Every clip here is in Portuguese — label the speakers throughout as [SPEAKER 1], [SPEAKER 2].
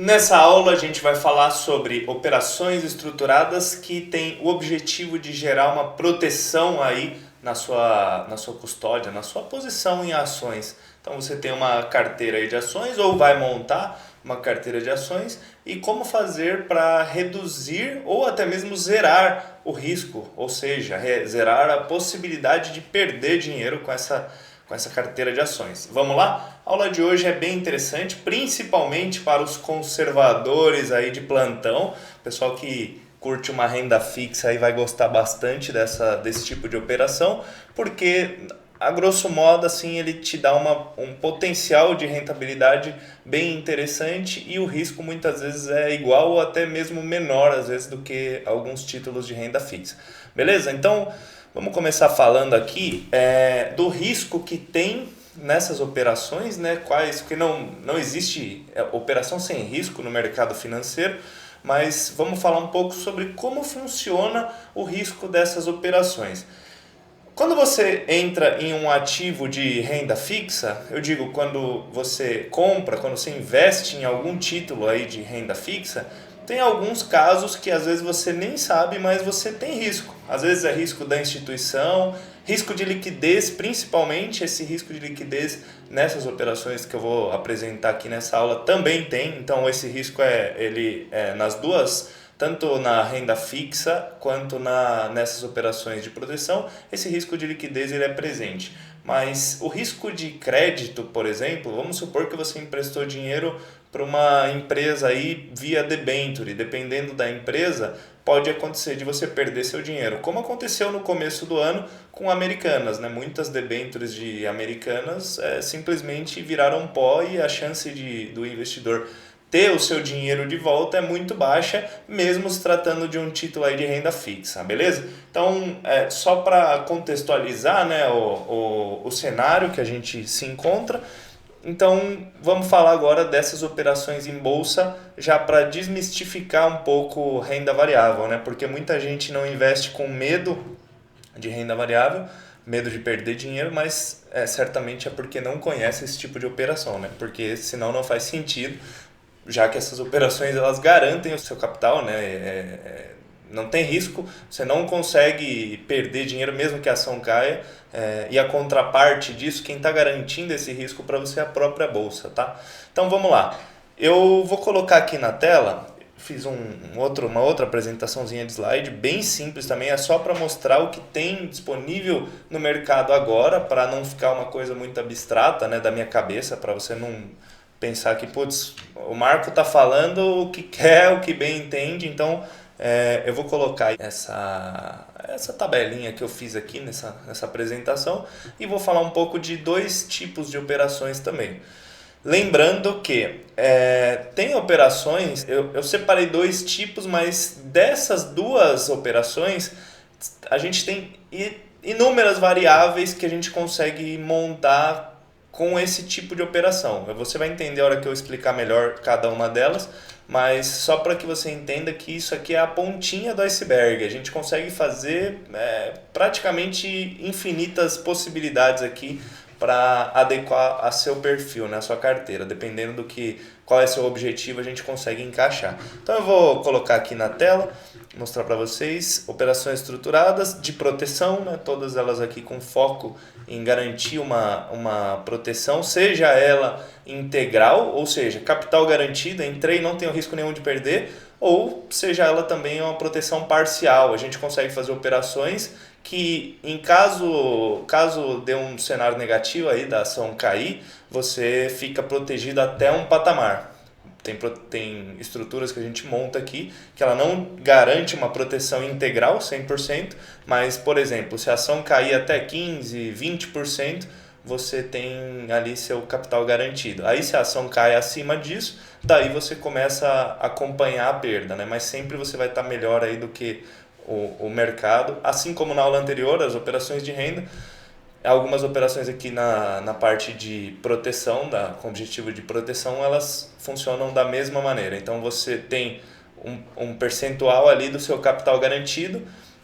[SPEAKER 1] Nessa aula a gente vai falar sobre operações estruturadas que têm o objetivo de gerar uma proteção aí na sua custódia, na sua posição em ações. Então você tem uma carteira aí de ações ou vai montar uma carteira de ações e como fazer para reduzir ou até mesmo zerar o risco, ou seja, zerar a possibilidade de perder dinheiro com essa carteira de ações. Vamos lá? A aula de hoje é bem interessante, principalmente para os conservadores aí de plantão, pessoal que curte uma renda fixa aí vai gostar bastante desse tipo de operação, porque a grosso modo assim ele te dá um potencial de rentabilidade bem interessante e o risco muitas vezes é igual ou até mesmo menor às vezes do que alguns títulos de renda fixa. Beleza? Então vamos começar falando aqui do risco que tem nessas operações, né? Porque não existe operação sem risco no mercado financeiro, mas vamos falar um pouco sobre como funciona o risco dessas operações. Quando você entra em um ativo de renda fixa, eu digo quando você compra, quando você investe em algum título aí de renda fixa, tem alguns casos que às vezes você nem sabe, mas você tem risco. Às vezes é risco da instituição, risco de liquidez, principalmente esse risco de liquidez nessas operações que eu vou apresentar aqui nessa aula também tem. Então esse risco ele é nas duas, tanto na renda fixa quanto nessas operações de proteção, esse risco de liquidez ele é presente. Mas o risco de crédito, por exemplo, vamos supor que você emprestou dinheiro para uma empresa aí via debenture, dependendo da empresa, pode acontecer de você perder seu dinheiro, como aconteceu no começo do ano com Americanas, né? Muitas debentures de Americanas simplesmente viraram pó e a chance do investidor ter o seu dinheiro de volta é muito baixa, mesmo se tratando de um título aí de renda fixa, beleza? Então, só para contextualizar, né, o cenário que a gente se encontra, então vamos falar agora dessas operações em bolsa, já para desmistificar um pouco renda variável, né? Porque muita gente não investe com medo de renda variável, medo de perder dinheiro, mas certamente é porque não conhece esse tipo de operação, né? Porque senão não faz sentido, já que essas operações elas garantem o seu capital, né? Não tem risco, você não consegue perder dinheiro mesmo que a ação caia, e a contraparte disso, quem está garantindo esse risco para você é a própria bolsa, tá? Então vamos lá, eu vou colocar aqui na tela, fiz uma outra apresentaçãozinha de slide, bem simples também, é só para mostrar o que tem disponível no mercado agora, para não ficar uma coisa muito abstrata, né, da minha cabeça, para você não pensar que, putz, o Marco tá falando o que quer, o que bem entende, então eu vou colocar essa tabelinha que eu fiz aqui nessa apresentação e vou falar um pouco de dois tipos de operações também. Lembrando que tem operações, eu separei dois tipos, mas dessas duas operações a gente tem inúmeras variáveis que a gente consegue montar com esse tipo de operação. Você vai entender a hora que eu explicar melhor cada uma delas, mas só para que você entenda que isso aqui é a pontinha do iceberg. A gente consegue fazer praticamente infinitas possibilidades aqui para adequar a seu perfil, né, a sua carteira. Dependendo qual é seu objetivo, a gente consegue encaixar. Então eu vou colocar aqui na tela, mostrar para vocês operações estruturadas de proteção, né, todas elas aqui com foco em garantir uma proteção, seja ela integral, ou seja, capital garantido, entrei, não tenho risco nenhum de perder, ou seja ela também uma proteção parcial. A gente consegue fazer operações que, em caso dê um cenário negativo aí da ação cair, você fica protegido até um patamar. Tem estruturas que a gente monta aqui que ela não garante uma proteção integral 100%, mas, por exemplo, se a ação cair até 15%, 20%, você tem ali seu capital garantido. Aí se a ação cai acima disso, daí você começa a acompanhar a perda, né? Mas sempre você vai estar melhor aí do que o mercado. Assim como na aula anterior, as operações de renda, algumas operações aqui na parte de proteção, com objetivo de proteção, elas funcionam da mesma maneira. Então você tem um percentual ali do seu capital garantido.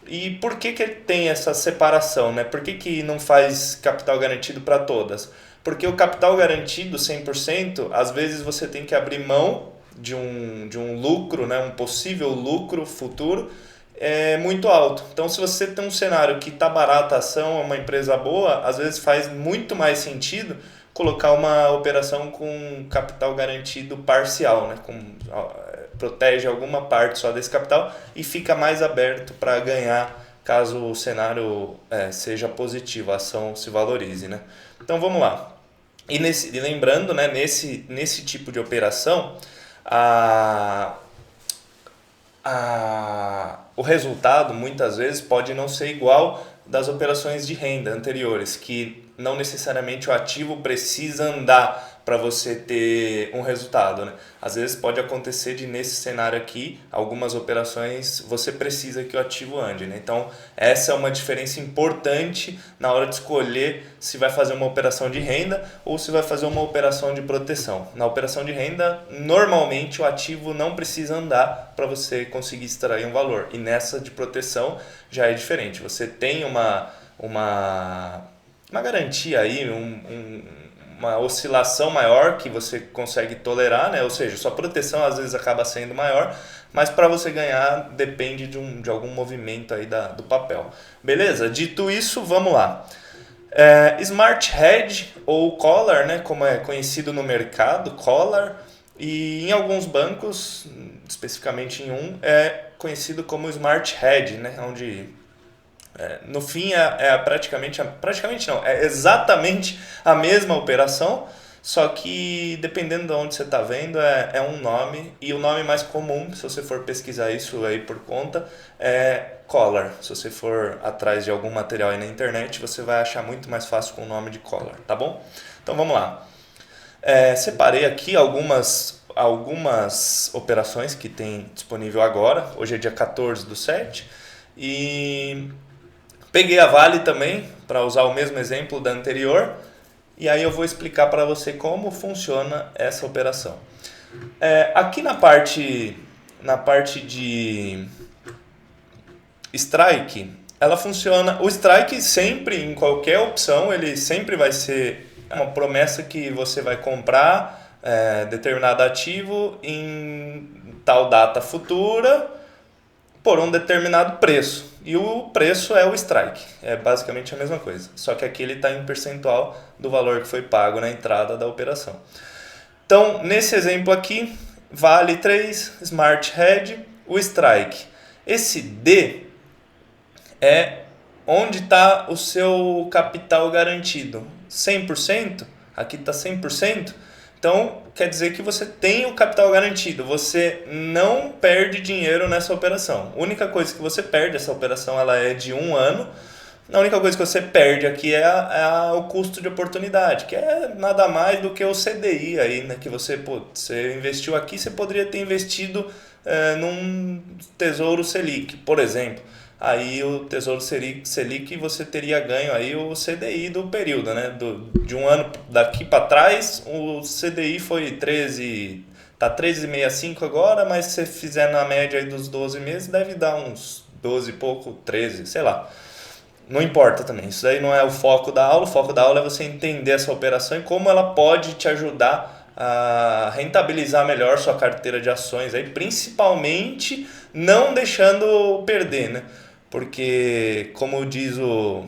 [SPEAKER 1] E por que tem essa separação, né? Por que não faz capital garantido para todas? Porque o capital garantido 100%, às vezes você tem que abrir mão de um lucro, né, um possível lucro futuro, é muito alto. Então, se você tem um cenário que está barata a ação, é uma empresa boa, às vezes faz muito mais sentido colocar uma operação com capital garantido parcial, né? Protege alguma parte só desse capital e fica mais aberto para ganhar caso o cenário seja positivo, a ação se valorize, né? Então vamos lá. E lembrando, né, nesse tipo de operação, o resultado muitas vezes pode não ser igual das operações de renda anteriores, que não necessariamente o ativo precisa andar para você ter um resultado, né? Às vezes pode acontecer de, nesse cenário aqui, algumas operações você precisa que o ativo ande, né? Então essa é uma diferença importante na hora de escolher se vai fazer uma operação de renda ou se vai fazer uma operação de proteção. Na operação de renda, normalmente o ativo não precisa andar para você conseguir extrair um valor, e nessa de proteção já é diferente. Você tem uma garantia aí, uma oscilação maior que você consegue tolerar, né? Ou seja, sua proteção às vezes acaba sendo maior, mas para você ganhar depende de algum movimento aí do papel. Beleza? Dito isso, vamos lá. Smart Hedge ou Collar, né? Como é conhecido no mercado, Collar, e em alguns bancos, especificamente em um, é conhecido como Smart Hedge, né? Onde no fim praticamente não, é exatamente a mesma operação, só que dependendo de onde você está vendo é um nome, e o nome mais comum, se você for pesquisar isso aí por conta, é Collar. Se você for atrás de algum material aí na internet, você vai achar muito mais fácil com o nome de Collar, tá bom? Então vamos lá. Separei aqui algumas operações que tem disponível agora. Hoje é dia 14/7 e peguei a Vale também, para usar o mesmo exemplo da anterior, e aí eu vou explicar para você como funciona essa operação. Aqui na parte de strike, ela funciona. O strike sempre, em qualquer opção, ele sempre vai ser uma promessa que você vai comprar determinado ativo em tal data futura por um determinado preço. E o preço é o strike. É basicamente a mesma coisa. Só que aqui ele está em percentual do valor que foi pago na entrada da operação. Então, nesse exemplo aqui, Vale 3, Smart Hedge, o strike. Esse D é onde está o seu capital garantido. 100%? Aqui está 100%. Então, quer dizer que você tem o capital garantido, você não perde dinheiro nessa operação. A única coisa que você perde, essa operação ela é de 1 ano, a única coisa que você perde aqui é o custo de oportunidade, que é nada mais do que o CDI aí, né? Que você investiu aqui, você poderia ter investido num Tesouro Selic, por exemplo. Aí o Tesouro Selic você teria ganho aí o CDI do período, né? De um ano daqui para trás, o CDI foi 13, tá 13,65 agora, mas se você fizer na média aí dos 12 meses, deve dar uns 12 e pouco, 13, sei lá. Não importa também, isso aí não é o foco da aula. O foco da aula é você entender essa operação e como ela pode te ajudar a rentabilizar melhor sua carteira de ações, aí, principalmente não deixando perder, né? Porque, como diz o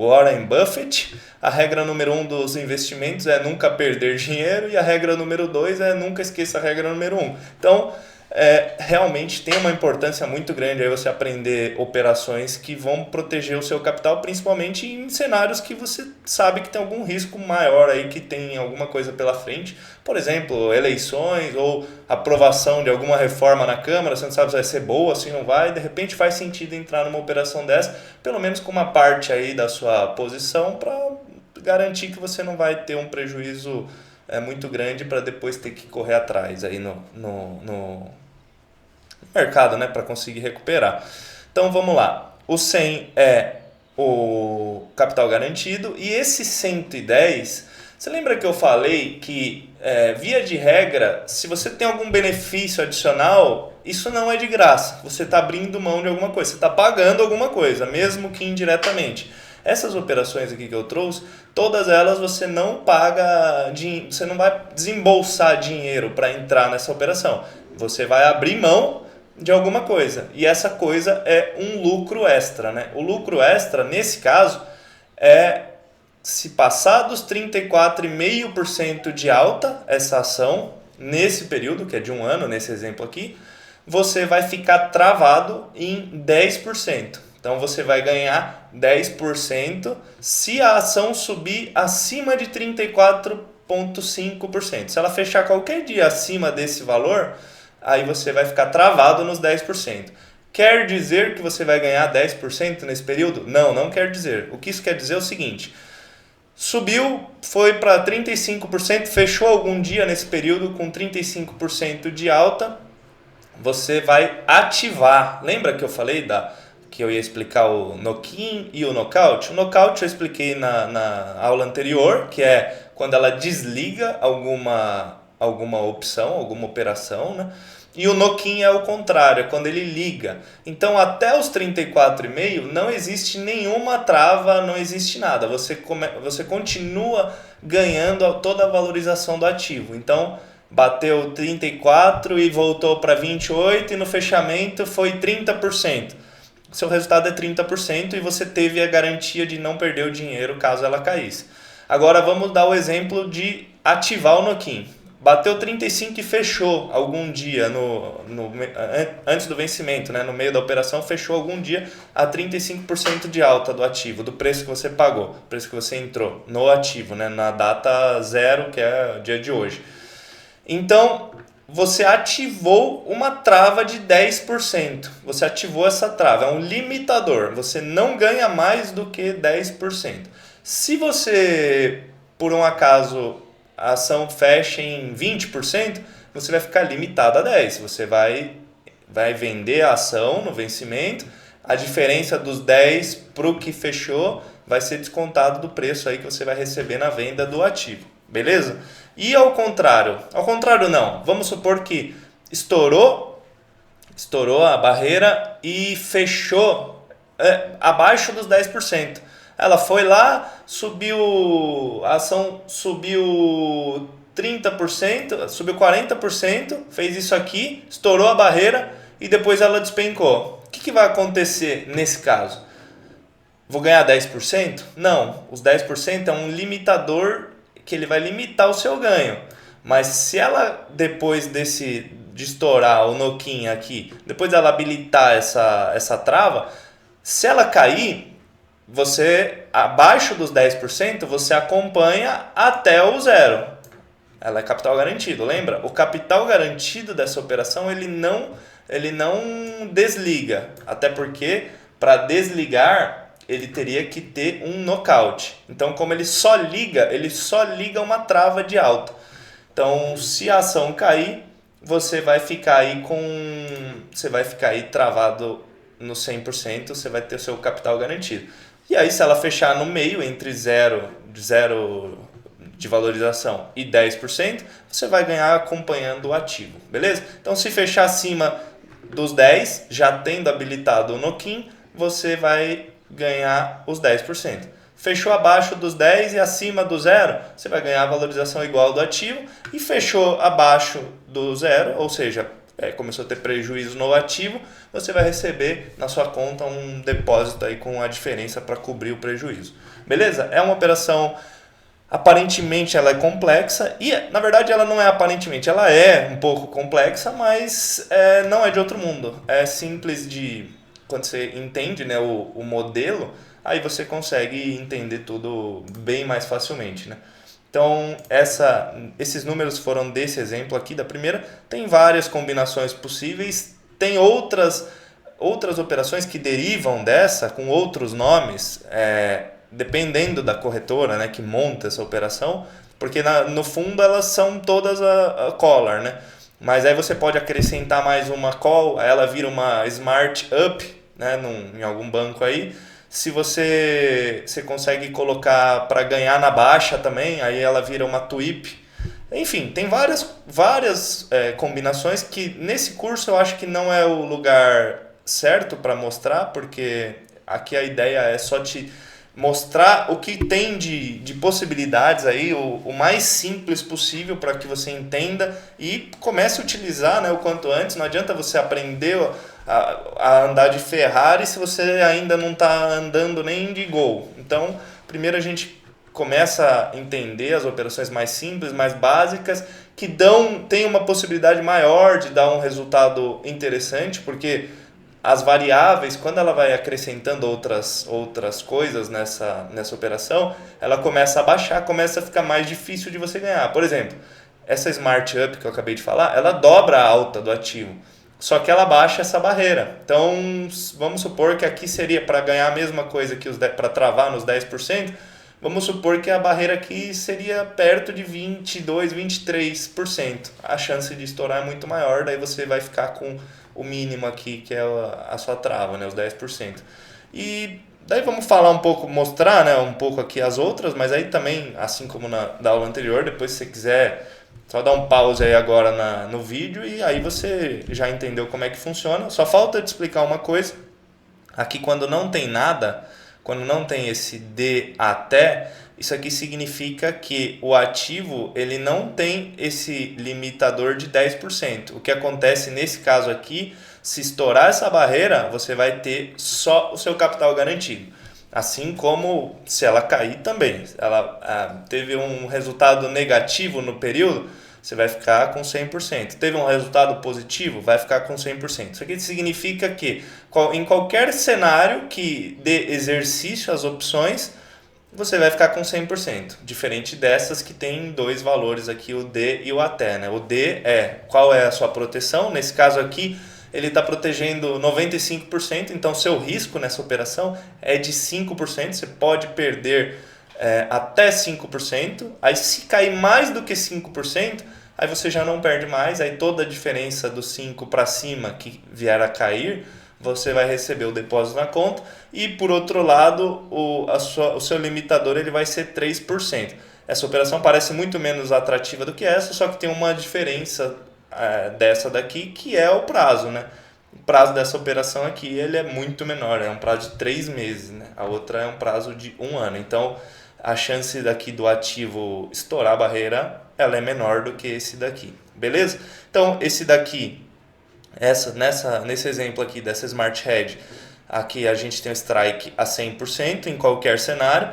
[SPEAKER 1] Warren Buffett, a regra número 1 dos investimentos é nunca perder dinheiro, e a regra número 2 é nunca esqueça a regra número 1. Então, realmente tem uma importância muito grande aí você aprender operações que vão proteger o seu capital, principalmente em cenários que você sabe que tem algum risco maior aí, que tem alguma coisa pela frente. Por exemplo, eleições ou aprovação de alguma reforma na Câmara, você não sabe se vai ser boa, se não vai, de repente faz sentido entrar numa operação dessa, pelo menos com uma parte aí da sua posição, para garantir que você não vai ter um prejuízo muito grande para depois ter que correr atrás aí no mercado, né, para conseguir recuperar. Então vamos lá. O 100 é o capital garantido, e esse 110, você lembra que eu falei que via de regra, se você tem algum benefício adicional, isso não é de graça. Você está abrindo mão de alguma coisa, você está pagando alguma coisa, mesmo que indiretamente. Essas operações aqui que eu trouxe, todas elas você não paga, você não vai desembolsar dinheiro para entrar nessa operação. Você vai abrir mão de alguma coisa. E essa coisa é um lucro extra, né? O lucro extra, nesse caso, é se passar dos 34,5% de alta essa ação, nesse período, que é de um ano, nesse exemplo aqui, você vai ficar travado em 10%. Então você vai ganhar 10% se a ação subir acima de 34,5%. Se ela fechar qualquer dia acima desse valor, aí você vai ficar travado nos 10%. Quer dizer que você vai ganhar 10% nesse período? Não, não quer dizer. O que isso quer dizer é o seguinte: subiu, foi para 35%, fechou algum dia nesse período com 35% de alta, você vai ativar. Lembra que eu falei que eu ia explicar o knock-in e o knockout? O knockout eu expliquei na aula anterior, que é quando ela desliga alguma opção, alguma operação, né? E o knock-in é o contrário, é quando ele liga. Então até os 34,5 não existe nenhuma trava, não existe nada. Você continua ganhando toda a valorização do ativo. Então bateu 34 e voltou para 28 e no fechamento foi 30%. Seu resultado é 30% e você teve a garantia de não perder o dinheiro caso ela caísse. Agora vamos dar o exemplo de ativar o knock-in. Bateu 35 e fechou algum dia antes do vencimento, né? No meio da operação, fechou algum dia a 35% de alta do ativo, do preço que você pagou, preço que você entrou no ativo, né? Na data zero, que é o dia de hoje. Então, você ativou uma trava de 10%. Você ativou essa trava, é um limitador. Você não ganha mais do que 10%. Se você, por um acaso, a ação fecha em 20%, você vai ficar limitado a 10%. Você vai vender a ação no vencimento, a diferença dos 10% para o que fechou vai ser descontado do preço aí que você vai receber na venda do ativo. Beleza? E ao contrário? Ao contrário não. Vamos supor que estourou a barreira e fechou abaixo dos 10%. Ela foi lá, a ação subiu 30%, subiu 40%, fez isso aqui, estourou a barreira e depois ela despencou. O que vai acontecer nesse caso? Vou ganhar 10%? Não, os 10% é um limitador que ele vai limitar o seu ganho. Mas se ela, depois de estourar o knock-in aqui, depois dela habilitar essa trava, se ela cair, você, abaixo dos 10%, você acompanha até o zero. Ela é capital garantido, lembra? O capital garantido dessa operação, ele não desliga. Até porque, para desligar, ele teria que ter um knockout. Então, como ele só liga uma trava de alta. Então, se a ação cair, você vai ficar aí travado no 100%, você vai ter o seu capital garantido. E aí, se ela fechar no meio, entre zero de valorização e 10%, você vai ganhar acompanhando o ativo, beleza? Então, se fechar acima dos 10%, já tendo habilitado o knock-in, você vai ganhar os 10%. Fechou abaixo dos 10 e acima do zero, você vai ganhar a valorização igual do ativo. E fechou abaixo do zero, ou seja, começou a ter prejuízo no ativo, você vai receber na sua conta um depósito aí com a diferença para cobrir o prejuízo. Beleza? É uma operação, aparentemente ela é complexa, e na verdade ela não é aparentemente, ela é um pouco complexa, mas não é de outro mundo. É simples quando você entende, né, o modelo, aí você consegue entender tudo bem mais facilmente, né? Então, esses números foram desse exemplo aqui da primeira. Tem várias combinações possíveis. Tem outras operações que derivam dessa, com outros nomes, dependendo da corretora, né, que monta essa operação. Porque, no fundo, elas são todas a collar, né? Mas aí você pode acrescentar mais uma call, aí ela vira uma smart up, né, em algum banco aí. Se você consegue colocar para ganhar na baixa também, aí ela vira uma TWIP. Enfim, tem várias combinações que nesse curso eu acho que não é o lugar certo para mostrar, porque aqui a ideia é só te mostrar o que tem de possibilidades aí, o mais simples possível para que você entenda e comece a utilizar, né, o quanto antes. Não adianta você aprender a andar de Ferrari se você ainda não está andando nem de Gol. Então, primeiro a gente começa a entender as operações mais simples, mais básicas, que tem uma possibilidade maior de dar um resultado interessante, porque as variáveis, quando ela vai acrescentando outras coisas nessa operação, ela começa a baixar, começa a ficar mais difícil de você ganhar. Por exemplo, essa Smart Up que eu acabei de falar, ela dobra a alta do ativo, só que ela baixa essa barreira. Então, vamos supor que aqui seria para ganhar a mesma coisa que para travar nos 10%, vamos supor que a barreira aqui seria perto de 22, 23%. A chance de estourar é muito maior, daí você vai ficar com o mínimo aqui, que é a sua trava, né, os 10%. E daí vamos falar um pouco, mostrar, né, um pouco aqui as outras, mas aí também, assim como da aula anterior, depois se você quiser, só dá um pause aí agora no vídeo e aí você já entendeu como é que funciona. Só falta te explicar uma coisa. Aqui quando não tem nada, quando não tem esse D até, isso aqui significa que o ativo ele não tem esse limitador de 10%. O que acontece nesse caso aqui, se estourar essa barreira, você vai ter só o seu capital garantido. Assim como se ela cair também. Ela teve um resultado negativo no período, você vai ficar com 100%. Teve um resultado positivo, vai ficar com 100%. Isso aqui significa que em qualquer cenário que dê exercício às opções, você vai ficar com 100%. Diferente dessas que tem dois valores aqui, o D e o até. Né? O D é qual é a sua proteção. Nesse caso aqui, ele está protegendo 95%, então seu risco nessa operação é de 5%. Você pode perder até 5%. Aí se cair mais do que 5%, aí você já não perde mais. Aí toda a diferença do 5 para cima que vier a cair, você vai receber o depósito na conta. E por outro lado, o seu limitador ele vai ser 3%. Essa operação parece muito menos atrativa do que essa, só que tem uma diferença dessa daqui, que é o prazo, né? O prazo dessa operação aqui ele é muito menor, é um prazo de 3 meses, né? A outra é um prazo de 1 ano. Então, a chance daqui do ativo estourar a barreira, ela é menor do que esse daqui, beleza? Então, esse daqui, nesse exemplo aqui dessa Smart Hedge, aqui a gente tem o strike a 100% em qualquer cenário,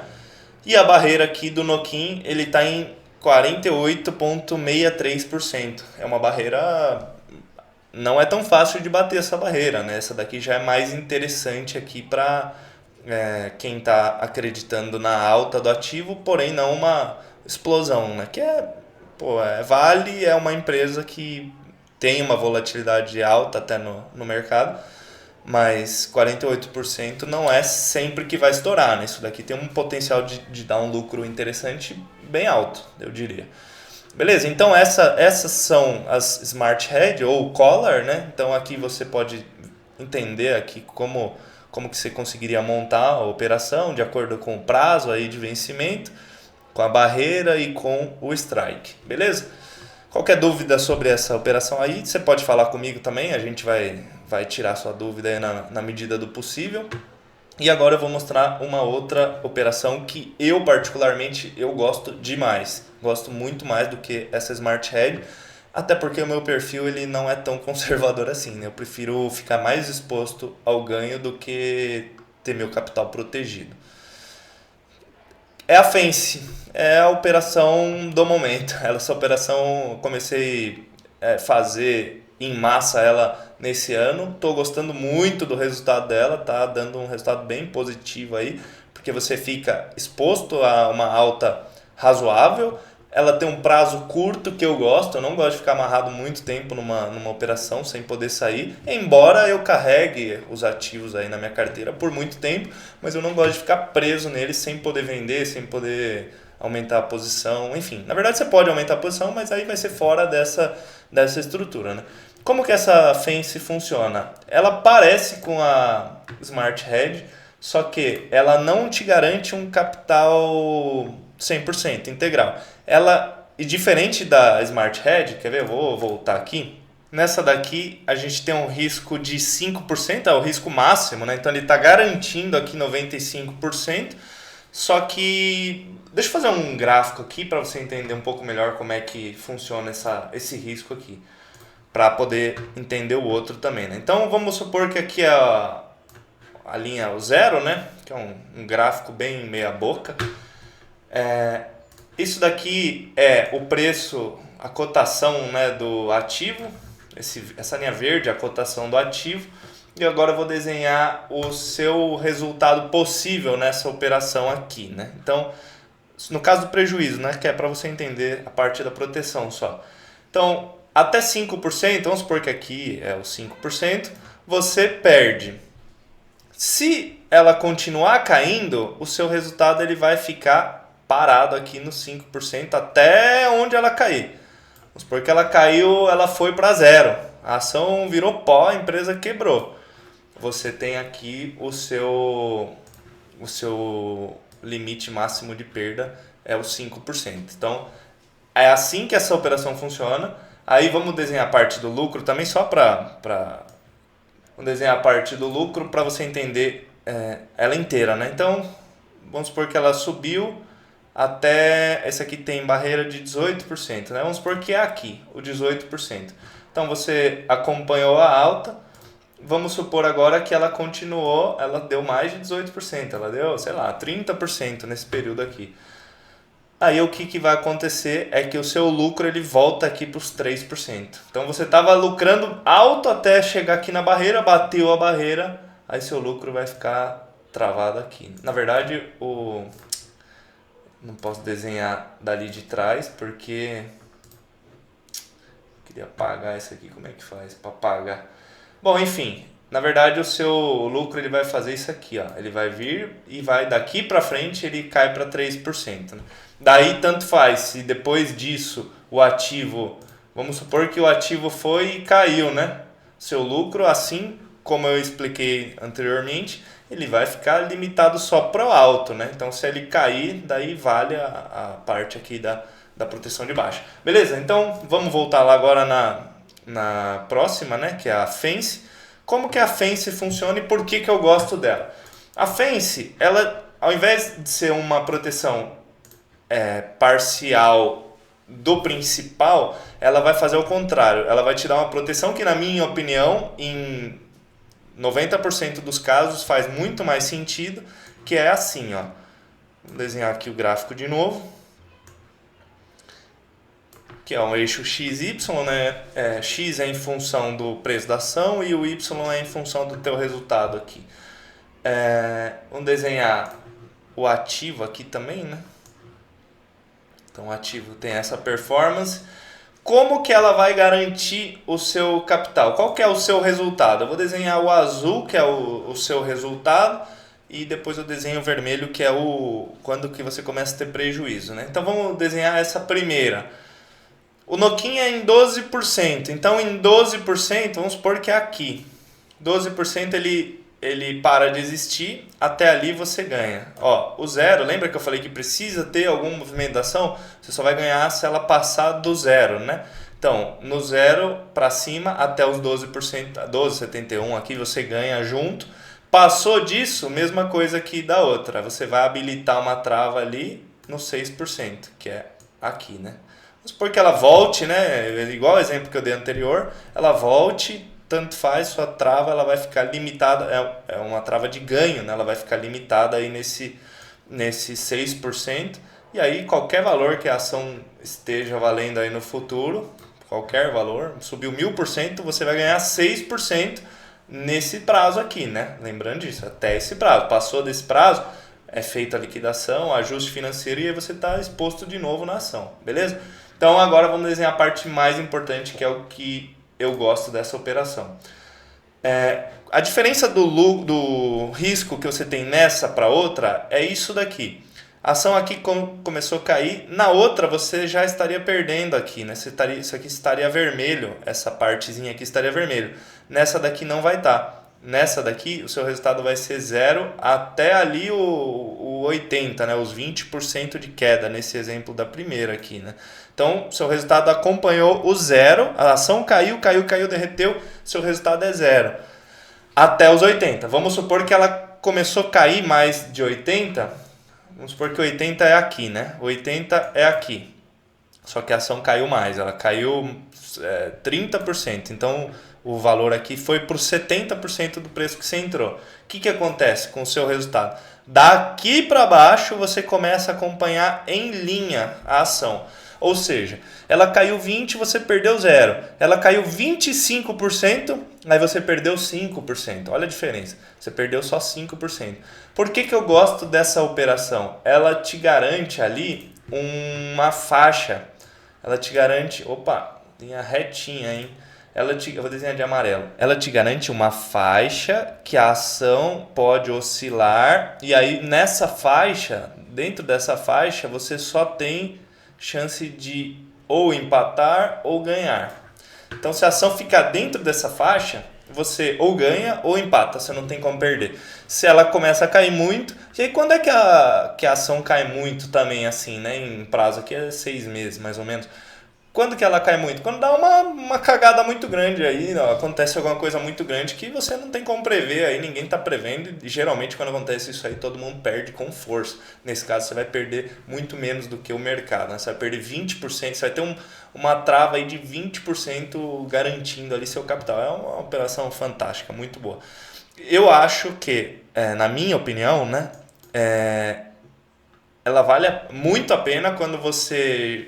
[SPEAKER 1] e a barreira aqui do Nokin, ele está em 48,63%. É uma barreira, não é tão fácil de bater essa barreira, né? Essa daqui já é mais interessante aqui para quem está acreditando na alta do ativo, porém não uma explosão, né? Que Vale é uma empresa que tem uma volatilidade alta até no mercado, mas 48% não é sempre que vai estourar, né? Isso daqui tem um potencial de dar um lucro interessante bem alto, eu diria. Beleza, então essas são as Smart Hedge ou Collar, né? Então aqui você pode entender aqui como que você conseguiria montar a operação de acordo com o prazo aí de vencimento, com a barreira e com o strike, beleza? Qualquer dúvida sobre essa operação aí, você pode falar comigo também, a gente vai tirar sua dúvida aí na medida do possível. E agora eu vou mostrar uma outra operação que eu particularmente gosto demais. Gosto muito mais do que essa Smart Hedge, até porque o meu perfil ele não é tão conservador assim, né? Eu prefiro ficar mais exposto ao ganho do que ter meu capital protegido. É a Fence, é a operação do momento. Essa operação eu comecei a fazer em massa ela nesse ano. Estou gostando muito do resultado dela, tá dando um resultado bem positivo aí, porque você fica exposto a uma alta razoável. Ela tem um prazo curto que eu gosto, eu não gosto de ficar amarrado muito tempo numa operação sem poder sair, embora eu carregue os ativos aí na minha carteira por muito tempo, mas eu não gosto de ficar preso neles sem poder vender, sem poder aumentar a posição, enfim. Na verdade você pode aumentar a posição, mas aí vai ser fora dessa estrutura, né? Como que essa Fence funciona? Ela parece com a Smart Hedge, só que ela não te garante um capital 100% integral. E diferente da Smart Hedge, quer ver? Eu vou voltar aqui. Nessa daqui a gente tem um risco de 5%, é o risco máximo, né? Então ele está garantindo aqui 95%, Só que deixa eu fazer um gráfico aqui para você entender um pouco melhor como é que funciona esse risco aqui, para poder entender o outro também, né? Então vamos supor que aqui a linha é o zero, né? Que é um gráfico bem meia boca. Isso daqui é o preço, a cotação, né, do ativo. Essa linha verde é a cotação do ativo. E agora eu vou desenhar o seu resultado possível nessa operação aqui, né? Então, no caso do prejuízo, né, que é para você entender a parte da proteção só. Então, até 5%, vamos supor que aqui é o 5%, você perde. Se ela continuar caindo, o seu resultado ele vai ficar parado aqui no 5% até onde ela cair. Vamos supor que ela caiu, ela foi para zero. A ação virou pó, a empresa quebrou. Você tem aqui o seu limite máximo de perda é os 5%. Então, é assim que essa operação funciona. Aí vamos desenhar a parte do lucro também, só para desenhar a parte do lucro para você entender ela inteira, né? Então, vamos supor que ela subiu até... Esse aqui tem barreira de 18%, né? Vamos supor que é aqui, o 18%. Então, você acompanhou a alta. Vamos supor agora que ela continuou, ela deu mais de 18%, ela deu, sei lá, 30% nesse período aqui. Aí o que vai acontecer é que o seu lucro ele volta aqui para os 3%. Então você estava lucrando alto até chegar aqui na barreira, bateu a barreira, aí seu lucro vai ficar travado aqui. Na verdade, não posso desenhar dali de trás porque queria apagar isso aqui, como é que faz para apagar? Bom, enfim, na verdade o seu lucro ele vai fazer isso aqui, ó. Ele vai vir e vai daqui para frente ele cai para 3%. Né? Daí tanto faz, se depois disso o ativo, vamos supor que o ativo foi e caiu, né? Seu lucro, assim como eu expliquei anteriormente, ele vai ficar limitado só para o alto, né? Então se ele cair, daí vale a parte aqui da proteção de baixa. Beleza? Então vamos voltar lá agora na próxima, né, que é a Fence. Como que a Fence funciona e por que eu gosto dela? A Fence, ela, ao invés de ser uma proteção parcial do principal, ela vai fazer o contrário. Ela vai te dar uma proteção que, na minha opinião, em 90% dos casos faz muito mais sentido, que é assim, ó. Vou desenhar aqui o gráfico de novo. Que é um eixo XY, né? X é em função do preço da ação e o Y é em função do teu resultado aqui. Vamos desenhar o ativo aqui também, né? Então o ativo tem essa performance. Como que ela vai garantir o seu capital? Qual que é o seu resultado? Eu vou desenhar o azul, que é o seu resultado, e depois eu desenho o vermelho, que é quando que você começa a ter prejuízo, né? Então vamos desenhar essa primeira. O Nokia é em 12%, então em 12%, vamos supor que é aqui. 12% ele para de existir, até ali você ganha. Ó, o zero, lembra que eu falei que precisa ter alguma movimentação? Você só vai ganhar se ela passar do zero, né? Então, no zero para cima, até os 12%, 12,71 aqui você ganha junto. Passou disso, mesma coisa que da outra. Você vai habilitar uma trava ali no 6%, que é aqui, né? Vamos supor que ela volte, né? Igual o exemplo que eu dei anterior, ela volte, tanto faz, sua trava ela vai ficar limitada, é uma trava de ganho, né? Ela vai ficar limitada aí nesse 6%, e aí qualquer valor que a ação esteja valendo aí no futuro, qualquer valor, subiu 1000%, você vai ganhar 6% nesse prazo aqui, né? Lembrando disso, até esse prazo. Passou desse prazo, é feita a liquidação, ajuste financeiro e aí você está exposto de novo na ação, beleza? Então agora vamos desenhar a parte mais importante, que é o que eu gosto dessa operação. A diferença do risco que você tem nessa para outra é isso daqui. A ação aqui começou a cair, na outra você já estaria perdendo aqui, né? Isso aqui estaria vermelho, essa partezinha aqui estaria vermelho. Nessa daqui não vai estar. Nessa daqui o seu resultado vai ser 0 até ali o 80, né? Os 20% de queda nesse exemplo da primeira aqui, né? Então, seu resultado acompanhou o zero, a ação caiu, derreteu, seu resultado é 0. Até os 80. Vamos supor que ela começou a cair mais de 80, vamos supor que 80 é aqui, né? 80 é aqui. Só que a ação caiu mais, ela caiu 30%. Então o valor aqui foi por 70% do preço que você entrou. O que acontece com o seu resultado? Daqui para baixo você começa a acompanhar em linha a ação. Ou seja, ela caiu 20%, você perdeu 0%. Ela caiu 25%, aí você perdeu 5%. Olha a diferença, você perdeu só 5%. Por que eu gosto dessa operação? Ela te garante ali uma faixa. Ela te garante... Opa, linha retinha, hein? Eu vou desenhar de amarelo. Ela te garante uma faixa que a ação pode oscilar. E aí, nessa faixa, dentro dessa faixa, você só tem chance de ou empatar ou ganhar. Então, se a ação ficar dentro dessa faixa, você ou ganha ou empata, você não tem como perder. Se ela começa a cair muito, e aí quando é que a ação cai muito também, assim, né? Em prazo aqui é 6 meses, mais ou menos. Quando que ela cai muito? Quando dá uma cagada muito grande aí, ó, acontece alguma coisa muito grande que você não tem como prever, aí ninguém está prevendo e geralmente quando acontece isso aí todo mundo perde com força. Nesse caso você vai perder muito menos do que o mercado, né? Você vai perder 20%, você vai ter uma trava aí de 20% garantindo ali seu capital. É uma operação fantástica, muito boa. Eu acho que, na minha opinião, né, ela vale muito a pena quando você...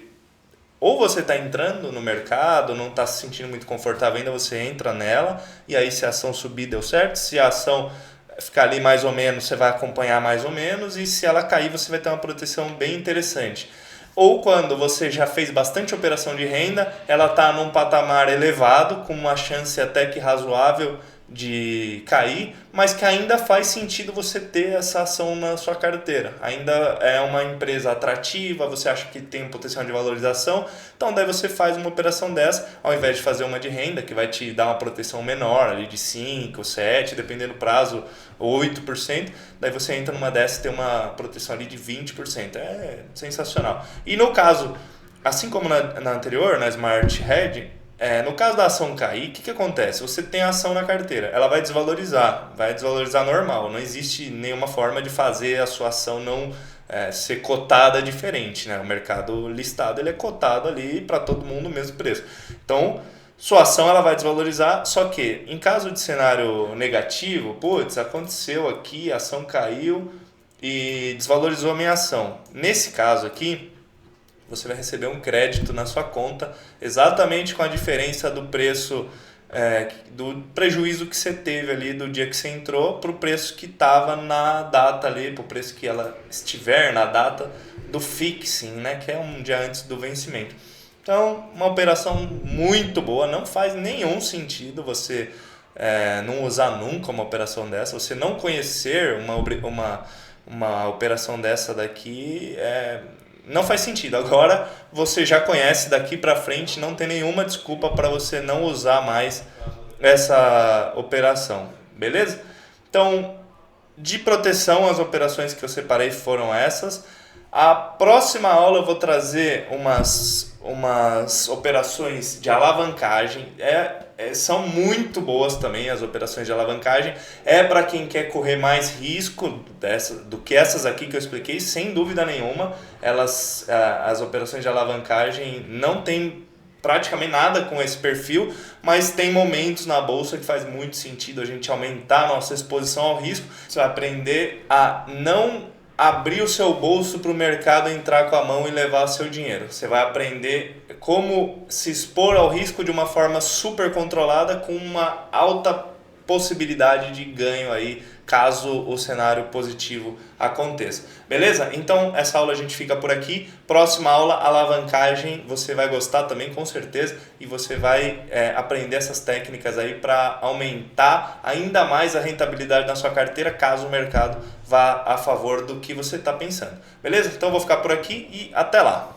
[SPEAKER 1] Ou você está entrando no mercado, não está se sentindo muito confortável ainda, você entra nela e aí se a ação subir deu certo, se a ação ficar ali mais ou menos, você vai acompanhar mais ou menos e se ela cair você vai ter uma proteção bem interessante. Ou quando você já fez bastante operação de renda, ela está num patamar elevado, com uma chance até que razoável de cair, mas que ainda faz sentido você ter essa ação na sua carteira. Ainda é uma empresa atrativa, você acha que tem um potencial de valorização, então daí você faz uma operação dessa, ao invés de fazer uma de renda, que vai te dar uma proteção menor, ali de 5%, 7%, dependendo do prazo, 8%, daí você entra numa dessa e tem uma proteção ali de 20%. É sensacional. E no caso, assim como na anterior, na Smart Hedge, no caso da ação cair, o que acontece? Você tem a ação na carteira, ela vai desvalorizar normal, não existe nenhuma forma de fazer a sua ação não ser cotada diferente, né? O mercado listado ele é cotado ali para todo mundo o mesmo preço. Então, sua ação ela vai desvalorizar, só que em caso de cenário negativo, putz, aconteceu aqui, a ação caiu e desvalorizou a minha ação. Nesse caso aqui, você vai receber um crédito na sua conta exatamente com a diferença do preço, do prejuízo que você teve ali do dia que você entrou para o preço que estava na data ali, para o preço que ela estiver na data do fixing, né, que é um dia antes do vencimento. Então, uma operação muito boa, não faz nenhum sentido você não usar nunca uma operação dessa, você não conhecer uma operação dessa daqui não faz sentido. Agora você já conhece, daqui para frente não tem nenhuma desculpa para você não usar mais essa operação, beleza? Então, de proteção, as operações que eu separei foram essas. A próxima aula eu vou trazer umas operações de alavancagem. São muito boas também as operações de alavancagem. Para quem quer correr mais risco do que essas aqui que eu expliquei, sem dúvida nenhuma. As operações de alavancagem não tem praticamente nada com esse perfil, mas tem momentos na bolsa que faz muito sentido a gente aumentar a nossa exposição ao risco. Você vai aprender a não abrir o seu bolso para o mercado entrar com a mão e levar seu dinheiro. Você vai aprender como se expor ao risco de uma forma super controlada, com uma alta possibilidade de ganho aí, caso o cenário positivo aconteça. Beleza? Então, essa aula a gente fica por aqui. Próxima aula, alavancagem, você vai gostar também, com certeza, e você vai aprender essas técnicas aí para aumentar ainda mais a rentabilidade na sua carteira, caso o mercado vá a favor do que você está pensando. Beleza? Então, eu vou ficar por aqui e até lá!